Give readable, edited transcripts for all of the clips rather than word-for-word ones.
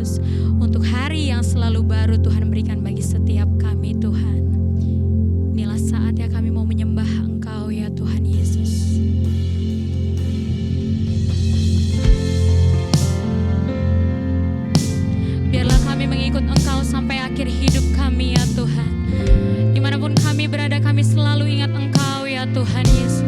Yesus, untuk hari yang selalu baru Tuhan berikan bagi setiap kami Tuhan. Inilah saatnya kami mau menyembah Engkau ya Tuhan Yesus. Biarlah kami mengikut Engkau sampai akhir hidup kami ya Tuhan. Dimanapun kami berada, kami selalu ingat Engkau ya Tuhan Yesus.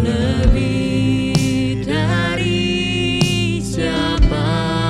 Lebih dari siapa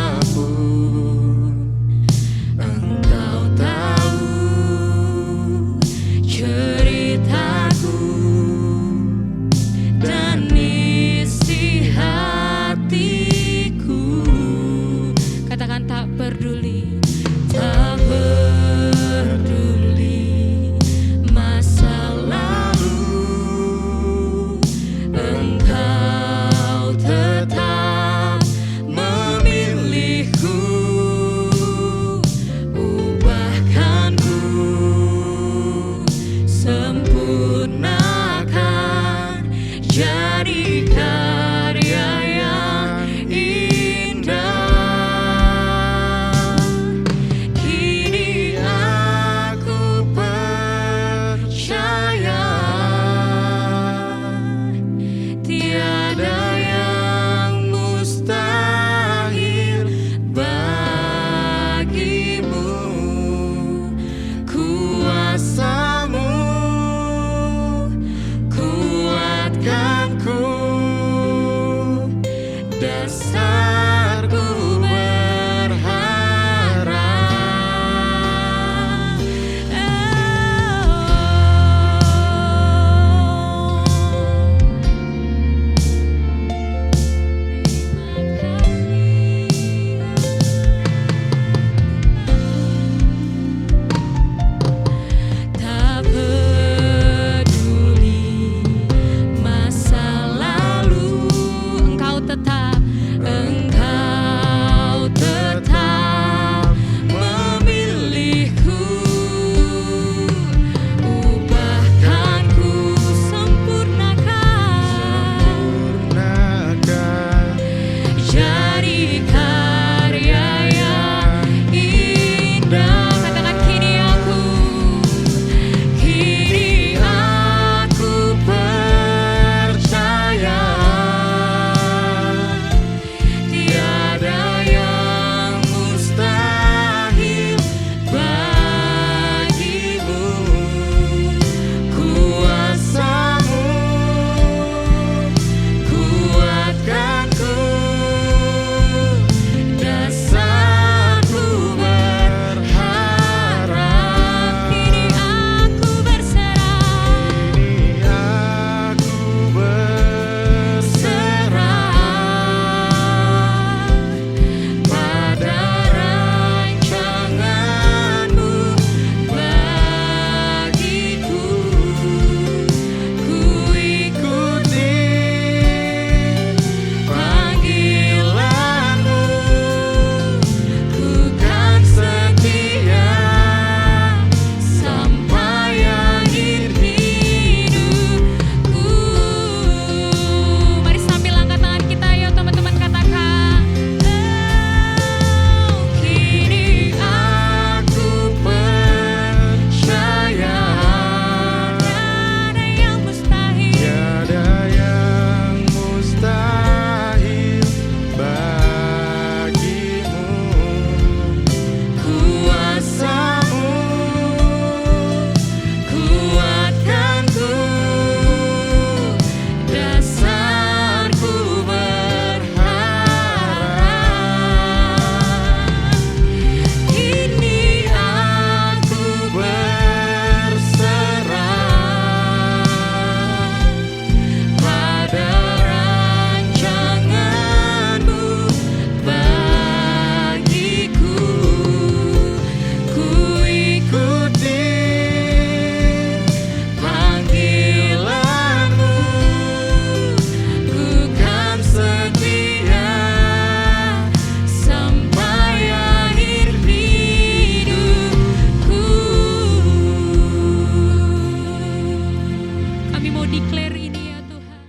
declare ini ya Tuhan.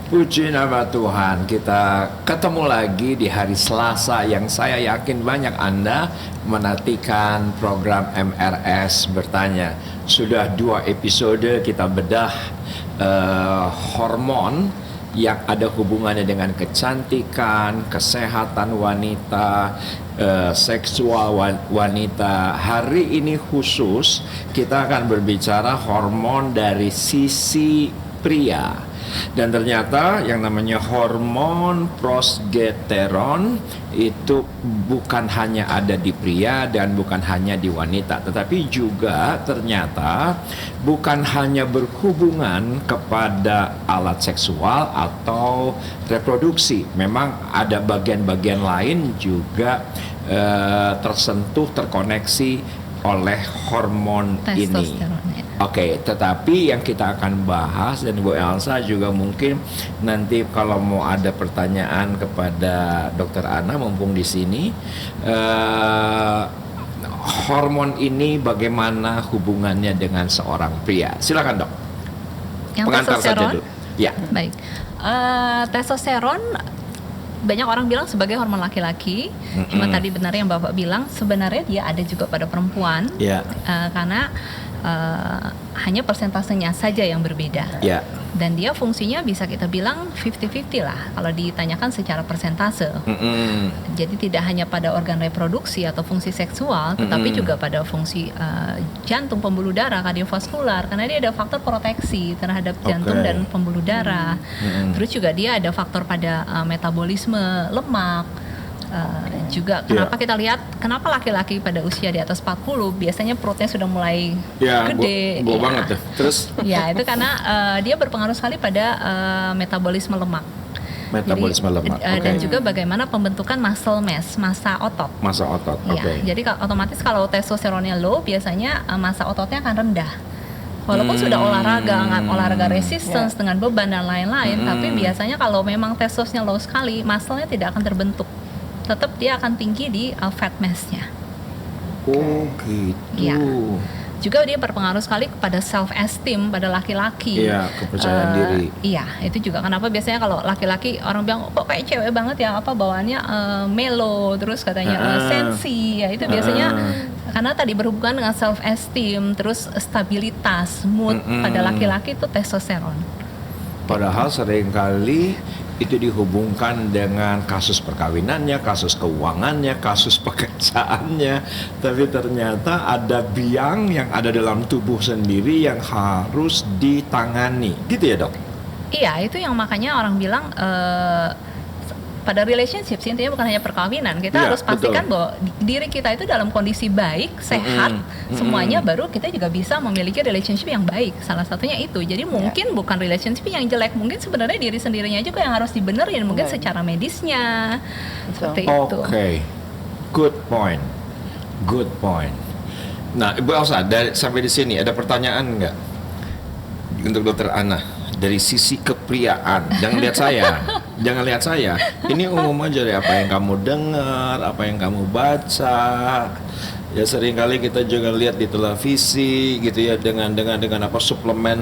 Puji nama Tuhan, kita ketemu lagi di hari Selasa yang saya yakin banyak Anda menantikan program MRS Bertanya. Sudah 2 episode kita bedah hormon yang ada hubungannya dengan kecantikan, kesehatan wanita, seksual wanita. Hari ini khusus kita akan berbicara hormon dari sisi pria. Dan ternyata yang namanya hormon progesteron itu bukan hanya ada di pria dan bukan hanya di wanita, tetapi juga ternyata bukan hanya berhubungan kepada alat seksual atau reproduksi. Memang ada bagian-bagian lain juga tersentuh, terkoneksi oleh hormon ini. Oke, tetapi yang kita akan bahas, dan Bu Elsa juga mungkin nanti kalau mau ada pertanyaan kepada Dokter Ana mumpung di sini, hormon ini bagaimana hubungannya dengan seorang pria? Silakan Dok. Yang pengantar saja dulu. Ya. Baik. Testosteron banyak orang bilang sebagai hormon laki-laki. Cuma tadi benar yang Bapak bilang sebenarnya dia ada juga pada perempuan. Ya. Karena hanya persentasenya saja yang berbeda. Ya. Dan dia fungsinya bisa kita bilang 50-50 lah kalau ditanyakan secara persentase. Jadi tidak hanya pada organ reproduksi atau fungsi seksual, tetapi juga pada fungsi jantung, pembuluh darah, kardiovaskular, karena dia ada faktor proteksi terhadap jantung dan pembuluh darah. Terus juga dia ada faktor pada metabolisme lemak. Juga kenapa kita lihat kenapa laki-laki pada usia di atas 40 biasanya perutnya sudah mulai gede. Gua banget tuh. Terus ya itu karena dia berpengaruh sekali pada metabolisme lemak. Metabolisme lemak. Dan juga bagaimana pembentukan muscle mass, massa otot. Massa otot. Jadi otomatis kalau testosteronnya low biasanya massa ototnya akan rendah. Walaupun sudah olahraga resistance dengan beban dan lain-lain, tapi biasanya kalau memang testosteronnya low sekali, muscle-nya tidak akan terbentuk. Tetap dia akan tinggi di fat mass-nya. Oh gitu. Ya. Juga dia berpengaruh sekali kepada self esteem pada laki-laki. Iya, kepercayaan diri. Iya, itu juga kenapa biasanya kalau laki-laki orang bilang kok kayak cewek banget ya, bawaannya melo, terus katanya sensi, ya itu biasanya karena tadi berhubungan dengan self esteem, terus stabilitas mood pada laki-laki itu testosteron. Padahal seringkali itu dihubungkan dengan kasus perkawinannya, kasus keuangannya, kasus pekerjaannya. Tapi ternyata ada biang yang ada dalam tubuh sendiri yang harus ditangani. Gitu ya Dok? Iya, itu yang makanya orang bilang pada relationship intinya bukan hanya perkawinan. Kita harus pastikan bahwa diri kita itu dalam kondisi baik, sehat, semuanya, baru kita juga bisa memiliki relationship yang baik. Salah satunya itu. Jadi mungkin bukan relationship yang jelek, mungkin sebenarnya diri sendirinya juga yang harus dibenerin, mungkin secara medisnya. Seperti itu. Oke. Good point. Good point. Nah, Ibu Elsa, sampai di sini ada pertanyaan nggak untuk Dokter Ana? Dari sisi kepriaan, jangan lihat saya, jangan lihat saya. Ini umum aja deh, apa yang kamu dengar, apa yang kamu baca. Ya seringkali kita juga lihat di televisi gitu ya, dengan apa suplemen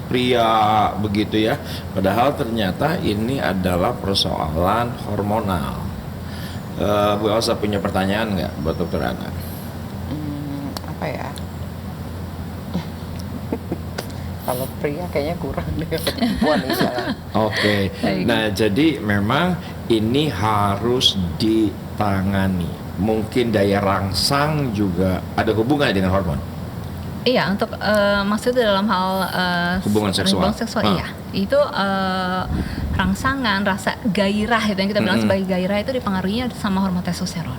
pria begitu ya. Padahal ternyata ini adalah persoalan hormonal. Bu Elsa punya pertanyaan nggak buat Dokter Ana? Apa ya? Kalau pria kayaknya kurang deh, perempuan misalnya. Oke. Nah, jadi memang ini harus ditangani. Mungkin daya rangsang juga ada hubungannya dengan hormon. Iya, untuk maksudnya dalam hal hubungan seksual. Iya. Itu rangsangan, rasa gairah itu yang kita bilang sebagai gairah itu dipengaruhinya sama hormon testosteron.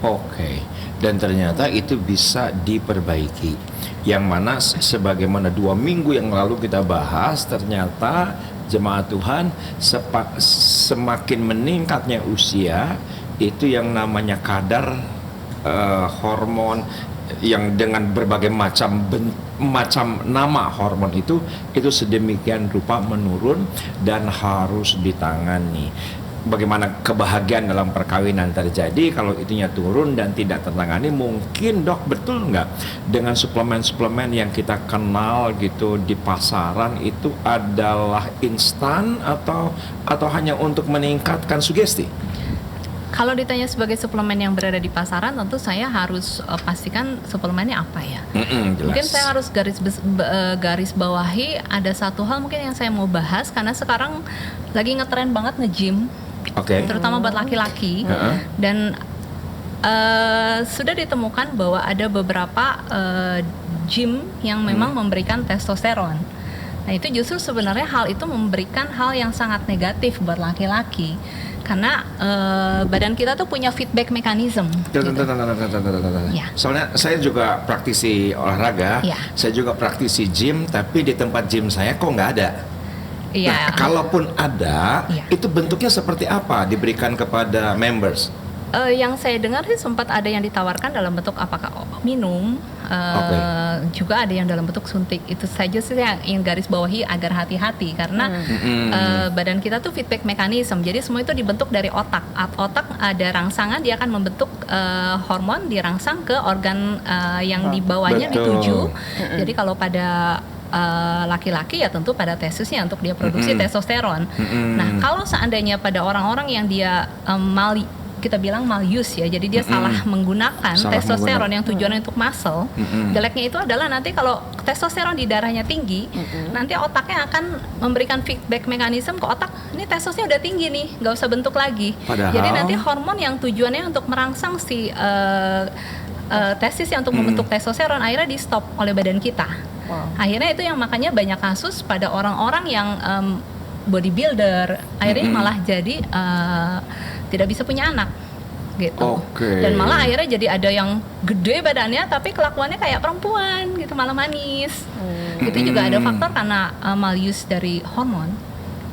Oke. Dan ternyata itu bisa diperbaiki. Yang mana sebagaimana 2 minggu yang lalu kita bahas, ternyata jemaat Tuhan semakin meningkatnya usia, itu yang namanya kadar hormon yang dengan berbagai macam nama hormon itu sedemikian rupa menurun dan harus ditangani. bagaimana kebahagiaan dalam perkawinan terjadi kalau itunya turun dan tidak tertangani. Mungkin dok, betul nggak dengan suplemen-suplemen yang kita kenal gitu di pasaran itu adalah instan atau hanya untuk meningkatkan sugesti? Kalau ditanya sebagai suplemen yang berada di pasaran, tentu saya harus pastikan suplemennya apa ya. Jelas. Mungkin saya harus garis bawahi ada satu hal mungkin yang saya mau bahas, karena sekarang lagi ngetren banget nge-gym, terutama buat laki-laki. Dan sudah ditemukan bahwa ada beberapa gym yang memang memberikan testosteron. Nah itu justru sebenarnya hal itu memberikan hal yang sangat negatif buat laki-laki. Karena badan kita tuh punya feedback mechanism. Ya. Soalnya saya juga praktisi olahraga, saya juga praktisi gym, tapi di tempat gym saya kok nggak ada. Nah, kalaupun ada, itu bentuknya seperti apa diberikan kepada members? Yang saya dengar sih sempat ada yang ditawarkan dalam bentuk apakah minum, juga ada yang dalam bentuk suntik. Itu saja sih yang ingin garis bawahi agar hati-hati, karena badan kita tuh feedback mechanism. Jadi semua itu dibentuk dari otak. Otak ada rangsangan, dia akan membentuk hormon, dirangsang ke organ yang di bawahnya dituju. Jadi kalau pada laki-laki ya tentu pada testisnya untuk dia produksi testosteron. Nah kalau seandainya pada orang-orang yang dia kita bilang maluse ya, jadi dia salah menggunakan testosteron yang tujuannya untuk muscle. Jeleknya itu adalah nanti kalau testosteron di darahnya tinggi, nanti otaknya akan memberikan feedback mekanisme ke otak, ini testosnya udah tinggi nih, nggak usah bentuk lagi. Jadi nanti hormon yang tujuannya untuk merangsang si testisnya untuk membentuk testosteron akhirnya di stop oleh badan kita. Akhirnya itu yang makanya banyak kasus pada orang-orang yang bodybuilder akhirnya malah jadi tidak bisa punya anak gitu. Dan malah akhirnya jadi ada yang gede badannya tapi kelakuannya kayak perempuan gitu, malah manis. Itu juga ada faktor karena maluse dari hormon.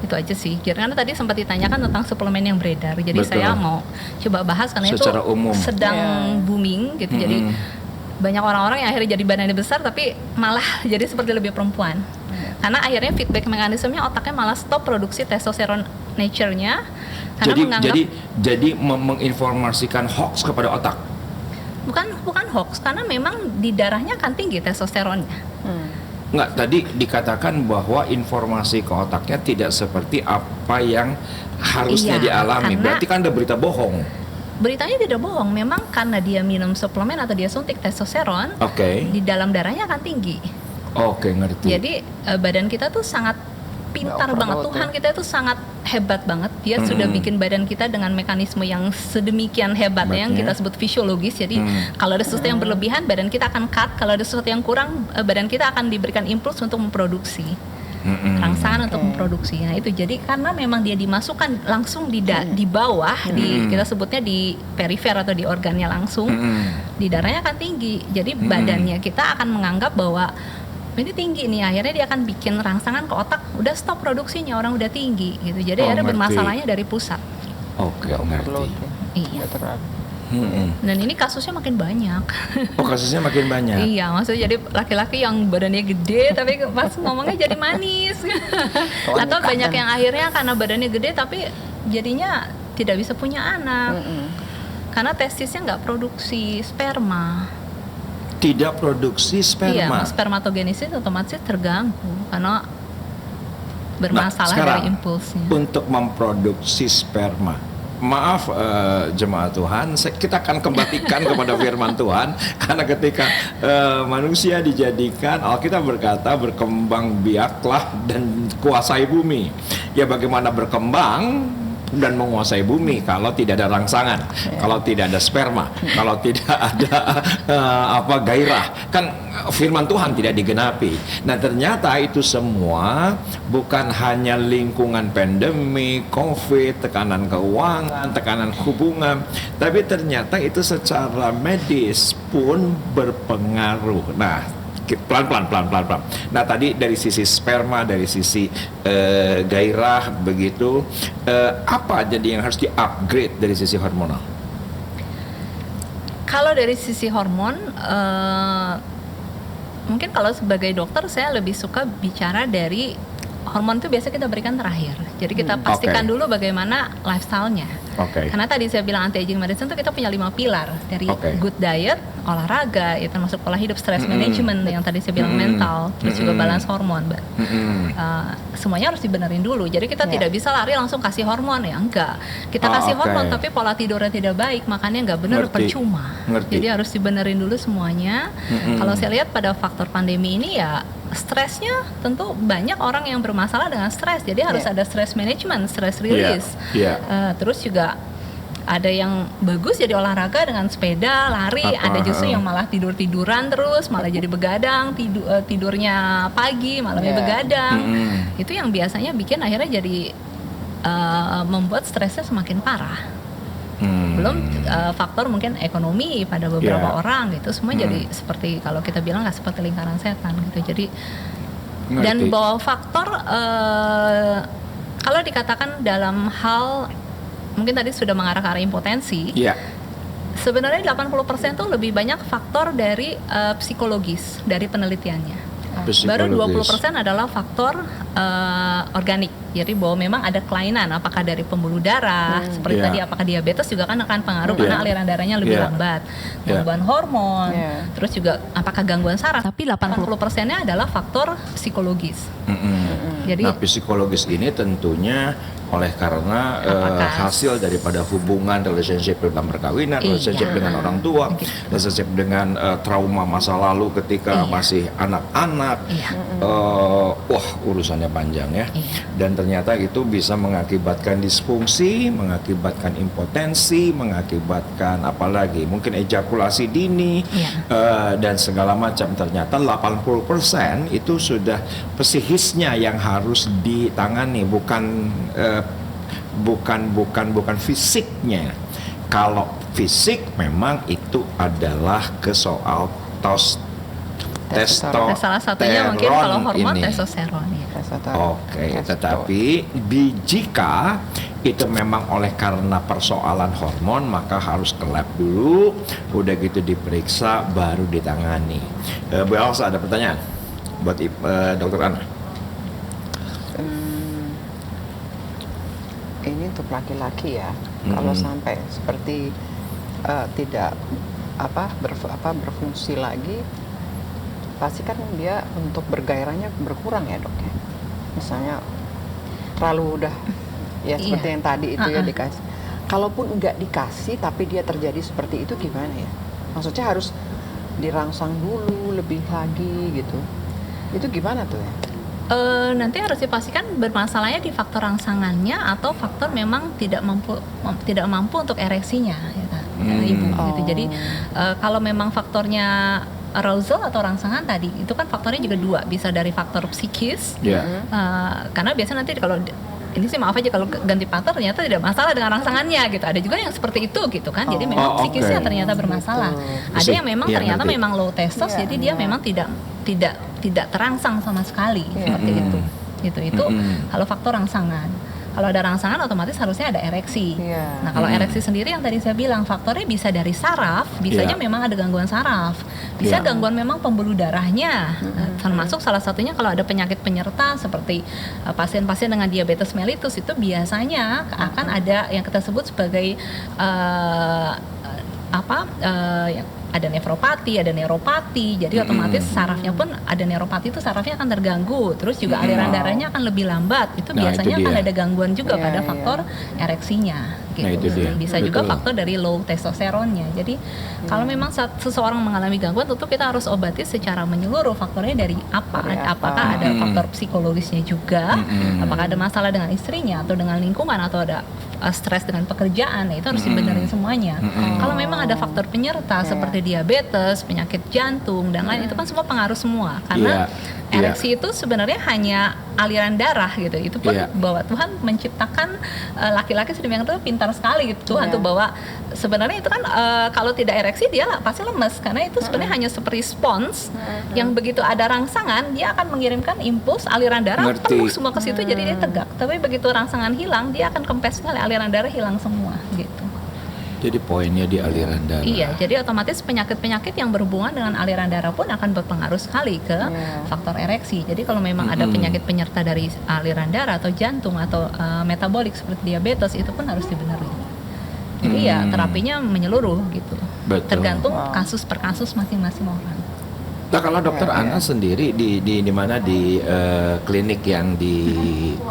Itu aja sih. Karena tadi sempat ditanyakan tentang suplemen yang beredar. Jadi saya mau coba bahas karena secara itu umum sedang booming gitu. Jadi banyak orang-orang yang akhirnya jadi badannya besar tapi malah jadi seperti lebih perempuan. Karena akhirnya feedback mekanismenya otaknya malah stop produksi testosteron nature-nya. Jadi menginformasikan hoax kepada otak. Bukan hoax, karena memang di darahnya kan tinggi testosteronnya. Enggak, tadi dikatakan bahwa informasi ke otaknya tidak seperti apa yang harusnya dialami. Berarti kan ada berita bohong. Beritanya tidak bohong, memang karena dia minum suplemen atau dia suntik testosteron, di dalam darahnya akan tinggi. Ngerti. Jadi badan kita tuh sangat pintar banget. Tuhan kita itu sangat hebat banget. Dia sudah bikin badan kita dengan mekanisme yang sedemikian hebatnya yang kita sebut fisiologis. Jadi kalau ada sesuatu yang berlebihan, badan kita akan cut. Kalau ada sesuatu yang kurang, badan kita akan diberikan impuls untuk memproduksi rangsangan untuk memproduksi. Nah itu jadi karena memang dia dimasukkan langsung di bawah, kita sebutnya di perifer atau di organnya langsung, di darahnya akan tinggi. Jadi badannya kita akan menganggap bahwa ini tinggi nih, akhirnya dia akan bikin rangsangan ke otak, udah stop produksinya, orang udah tinggi gitu. Jadi akhirnya bermasalahnya dari pusat. Ngerti. Iya. Dan ini kasusnya makin banyak. Kasusnya makin banyak. Iya, maksudnya jadi laki-laki yang badannya gede tapi pas ngomongnya jadi manis. Atau banyak yang akhirnya karena badannya gede tapi jadinya tidak bisa punya anak. Karena testisnya nggak produksi sperma. Tidak produksi sperma. Iya, spermatogenesis otomatis terganggu karena bermasalah dari impulsnya. Untuk memproduksi sperma, maaf jemaat Tuhan, kita akan kembalikan kepada firman Tuhan. Karena ketika manusia dijadikan, Alkitab berkata berkembang biaklah dan kuasai bumi. Ya bagaimana berkembang dan menguasai bumi kalau tidak ada rangsangan, kalau tidak ada sperma, kalau tidak ada gairah, kan firman Tuhan tidak digenapi. Nah ternyata itu semua bukan hanya lingkungan pandemi, COVID, tekanan keuangan, tekanan hubungan, tapi ternyata itu secara medis pun berpengaruh. Nah pelan-pelan. Nah tadi dari sisi sperma, dari sisi gairah begitu, apa jadi yang harus di-upgrade dari sisi hormonal? Kalau dari sisi hormon, mungkin kalau sebagai dokter saya lebih suka bicara dari hormon itu biasa kita berikan terakhir. Jadi kita pastikan Oke. dulu bagaimana lifestyle-nya. Oke. Karena tadi saya bilang anti-aging medicine itu kita punya 5 pilar. Dari Oke. good diet, olahraga, itu termasuk pola hidup, stress management yang tadi saya bilang mental, terus juga balance hormon. Semuanya harus dibenerin dulu. Jadi kita tidak bisa lari langsung kasih hormon, ya enggak. Kita kasih oke. hormon tapi pola tidurnya tidak baik, makanya nggak benar, Ngerti. percuma. Ngerti. Jadi harus dibenerin dulu semuanya. Kalau saya lihat pada faktor pandemi ini ya stresnya tentu banyak orang yang bermasalah dengan stres. Jadi harus ada stress management, stress release. Iya. Terus juga ada yang bagus jadi olahraga dengan sepeda, lari, ada justru yang malah tiduran terus, malah jadi begadang, tidurnya pagi, malamnya begadang. Itu yang biasanya bikin akhirnya jadi membuat stresnya semakin parah. Belum faktor mungkin ekonomi pada beberapa orang gitu, semua jadi seperti kalau kita bilang nggak seperti lingkaran setan gitu. Jadi dan bahwa faktor kalau dikatakan dalam hal mungkin tadi sudah mengarah ke arah impotensi. Iya. Sebenarnya 80% tuh lebih banyak faktor dari psikologis dari penelitiannya. Baru 20% adalah faktor organik. Jadi bahwa memang ada kelainan, apakah dari pembuluh darah, seperti tadi apakah diabetes juga kan akan pengaruh karena aliran darahnya lebih lambat, gangguan hormon, terus juga apakah gangguan saraf. Tapi 80%-nya adalah faktor psikologis. Jadi Nah, psikologis ini tentunya oleh karena hasil daripada hubungan relationship dalam perkawinan, relationship dengan orang tua, relationship dengan trauma masa lalu ketika masih anak-anak. Wah, urusannya panjang ya. Dan ternyata itu bisa mengakibatkan disfungsi, mengakibatkan impotensi, mengakibatkan apalagi mungkin ejakulasi dini dan segala macam. Ternyata 80% itu sudah psikisnya yang harus ditangani, bukan fisiknya. Kalau fisik memang itu adalah ke soal testosteron. salah satunya mungkin kalau hormon ini. testosteron ya. Oke, tetapi jika itu memang oleh karena persoalan hormon, maka harus ke lab dulu, udah gitu diperiksa baru ditangani. Bu Elsa ada pertanyaan buat Dokter Ana? Ini untuk laki-laki ya. Kalau sampai seperti tidak berfungsi lagi, pasti kan dia untuk bergairahnya berkurang ya, Dok ya. Misalnya terlalu udah ya seperti yang tadi itu ya dikasih. Kalaupun enggak dikasih tapi dia terjadi seperti itu gimana ya? Maksudnya harus dirangsang dulu lebih lagi gitu. Itu gimana tuh ya? Nanti harus dipastikan bermasalahnya di faktor rangsangannya atau faktor memang tidak mampu untuk ereksinya ya kan, ibu gitu. Jadi kalau memang faktornya arousal atau rangsangan tadi itu kan faktornya juga dua, bisa dari faktor psikis karena biasanya nanti kalau ini sih maaf aja kalau ganti partner ternyata tidak masalah dengan rangsangannya gitu. Ada juga yang seperti itu gitu kan. Jadi memang psikisnya ternyata bermasalah. Ada yang memang ternyata memang low testos, jadi dia memang tidak terangsang sama sekali seperti itu. Itu kalau faktor rangsangan. Kalau ada rangsangan otomatis harusnya ada ereksi. Nah kalau ereksi sendiri yang tadi saya bilang faktornya bisa dari saraf, bisanya memang ada gangguan saraf, bisa gangguan memang pembuluh darahnya, termasuk salah satunya kalau ada penyakit penyerta seperti pasien-pasien dengan diabetes mellitus itu biasanya akan ada yang kita sebut sebagai ada nefropati, ada neuropati, jadi otomatis sarafnya pun ada neuropati itu sarafnya akan terganggu, terus juga aliran darahnya akan lebih lambat, itu biasanya akan ada gangguan juga pada faktor ereksinya. Gitu. Nah, itu dia. Bisa juga faktor dari low testosteronnya. Jadi kalau memang seseorang mengalami gangguan, tentu kita harus obati secara menyeluruh faktornya dari apa. Apakah ada faktor psikologisnya juga, apakah ada masalah dengan istrinya atau dengan lingkungan atau ada stres dengan pekerjaan, itu harus dibenerin semuanya. Kalau memang ada faktor penyerta seperti diabetes, penyakit jantung dan lain, itu kan semua pengaruh semua karena ereksi itu sebenarnya hanya aliran darah gitu. Itu pun bahwa Tuhan menciptakan laki-laki sedemikian itu pintar sekali gitu Tuhan tuh, bahwa sebenarnya itu kan kalau tidak ereksi dia pasti lemes karena itu sebenarnya hanya seperti spons yang begitu ada rangsangan dia akan mengirimkan impuls aliran darah penuh semua ke situ, jadi dia tegak. Tapi begitu rangsangan hilang dia akan kempes sekali, aliran darah hilang semua gitu. Jadi poinnya di aliran darah. Iya, jadi otomatis penyakit-penyakit yang berhubungan dengan aliran darah pun akan berpengaruh sekali ke faktor ereksi. Jadi kalau memang ada penyakit penyerta dari aliran darah atau jantung atau metabolik seperti diabetes, itu pun harus dibenerin. Jadi ya terapinya menyeluruh gitu. Betul. Tergantung kasus per kasus masing-masing orang. Nah, kalau dokter Ana sendiri di mana di klinik yang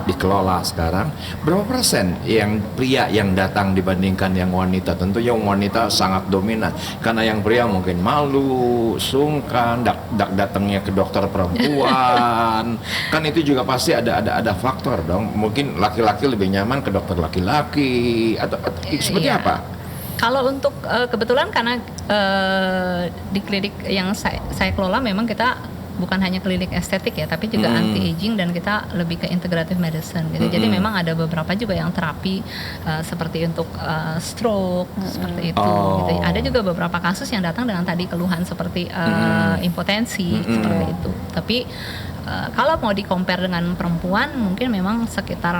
dikelola sekarang, berapa persen yang pria yang datang dibandingkan yang wanita? Tentu yang wanita sangat dominan, karena yang pria mungkin malu, sungkan, datangnya ke dokter perempuan. Kan itu juga pasti ada faktor dong. Mungkin laki-laki lebih nyaman ke dokter laki-laki atau seperti apa? Kalau untuk kebetulan karena di klinik yang saya kelola memang kita bukan hanya klinik estetik ya, tapi juga anti aging dan kita lebih ke integrative medicine gitu. Jadi memang ada beberapa juga yang terapi seperti untuk stroke seperti itu. Gitu. Ada juga beberapa kasus yang datang dengan tadi keluhan seperti impotensi seperti itu. Tapi kalau mau di-compare dengan perempuan mungkin memang sekitar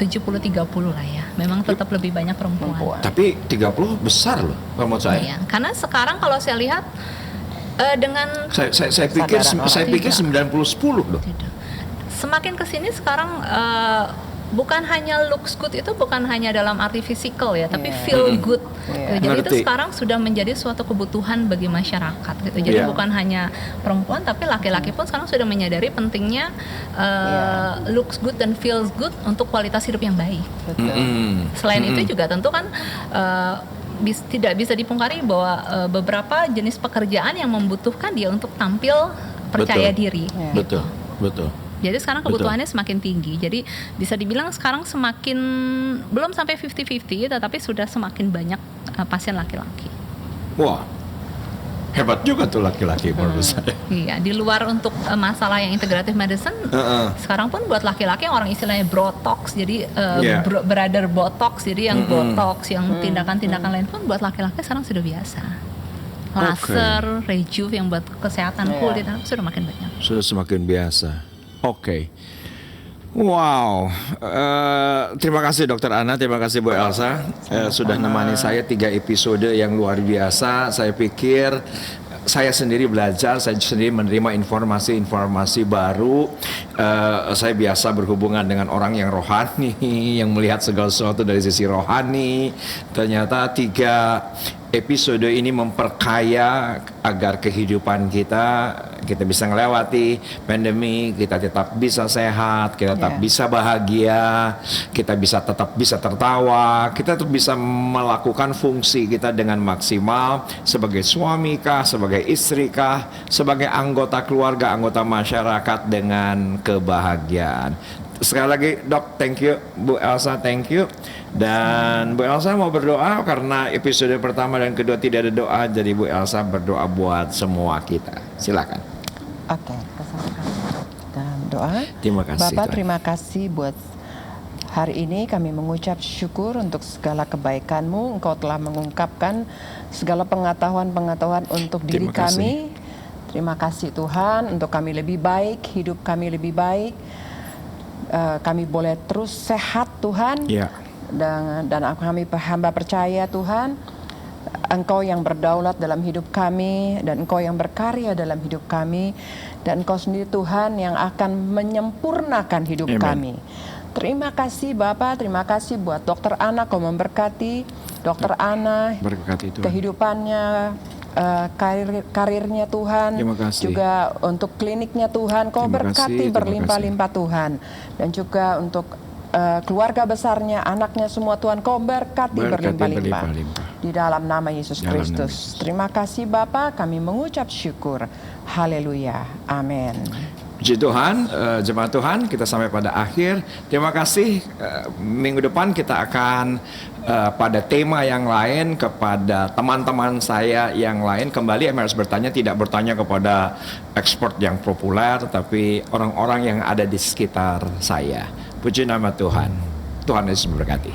70-30 lah ya. Memang tetap lebih banyak perempuan. Tapi 30 besar loh menurut saya. Iya, karena sekarang kalau saya lihat dengan saya pikir 90-10 loh. Tidak. Semakin kesini sekarang bukan hanya looks good itu bukan hanya dalam arti physical ya, tapi feel good. Gitu. Jadi itu sekarang sudah menjadi suatu kebutuhan bagi masyarakat gitu. Jadi bukan hanya perempuan tapi laki-laki pun sekarang sudah menyadari pentingnya looks good dan feels good untuk kualitas hidup yang baik. Selain itu juga tentu kan tidak bisa dipungkari bahwa beberapa jenis pekerjaan yang membutuhkan dia untuk tampil percaya diri. Betul. Jadi sekarang kebutuhannya semakin tinggi. Jadi bisa dibilang sekarang semakin belum sampai 50-50 tetapi sudah semakin banyak pasien laki-laki. Wah. Hebat juga tuh laki-laki menurut saya. Iya, di luar untuk masalah yang integrative medicine, sekarang pun buat laki-laki yang orang istilahnya botox, jadi brother botox, jadi yang botox, yang tindakan-tindakan lain pun buat laki-laki sekarang sudah biasa. Laser, rejuve yang buat kesehatan kulit sudah makin banyak. Sudah semakin biasa. Oke. Wow, terima kasih Dokter Ana, terima kasih Bu Elsa sudah nemani saya 3 episode yang luar biasa. Saya pikir saya sendiri belajar, saya sendiri menerima informasi-informasi baru. Saya biasa berhubungan dengan orang yang rohani, yang melihat segala sesuatu dari sisi rohani. Ternyata 3 episode ini memperkaya agar kehidupan kita bisa melewati pandemi, kita tetap bisa sehat, kita tetap bisa bahagia, kita tetap bisa tertawa, kita tetap bisa melakukan fungsi kita dengan maksimal sebagai suami kah, sebagai istri kah, sebagai anggota keluarga, anggota masyarakat dengan kebahagiaan. Sekali lagi Dok, thank you. Bu Elsa, thank you. Dan Bu Elsa mau berdoa karena episode pertama dan kedua tidak ada doa, jadi Bu Elsa berdoa buat semua kita. Silakan. Oke, dan doa. Terima kasih. Bapak, terima kasih buat hari ini kami mengucap syukur untuk segala kebaikan-Mu. Engkau telah mengungkapkan segala pengetahuan-pengetahuan untuk diri kami. Terima kasih Tuhan, untuk kami lebih baik, hidup kami lebih baik. Kami boleh terus sehat Tuhan. Dan kami hamba percaya Tuhan, Engkau yang berdaulat dalam hidup kami, dan Engkau yang berkarya dalam hidup kami, dan Engkau sendiri Tuhan yang akan menyempurnakan hidup kami. Terima kasih Bapak, terima kasih buat Dokter Ana, Kau memberkati Dokter Ana, kehidupannya, karirnya Tuhan, juga untuk kliniknya Tuhan, Kau berkati berlimpah-limpah Tuhan, dan juga untuk keluarga besarnya, anaknya semua Tuhan, Kau berkati berlimpah-limpah di dalam nama Yesus Kristus. Terima kasih Bapa, kami mengucap syukur. Haleluya, amin. Puji Tuhan, jemaat Tuhan, kita sampai pada akhir. Terima kasih. Minggu depan kita akan pada tema yang lain, kepada teman-teman saya yang lain. Kembali harus bertanya, tidak bertanya kepada expert yang populer, tapi orang-orang yang ada di sekitar saya. Puji nama Tuhan. Tuhan Yesus memberkati.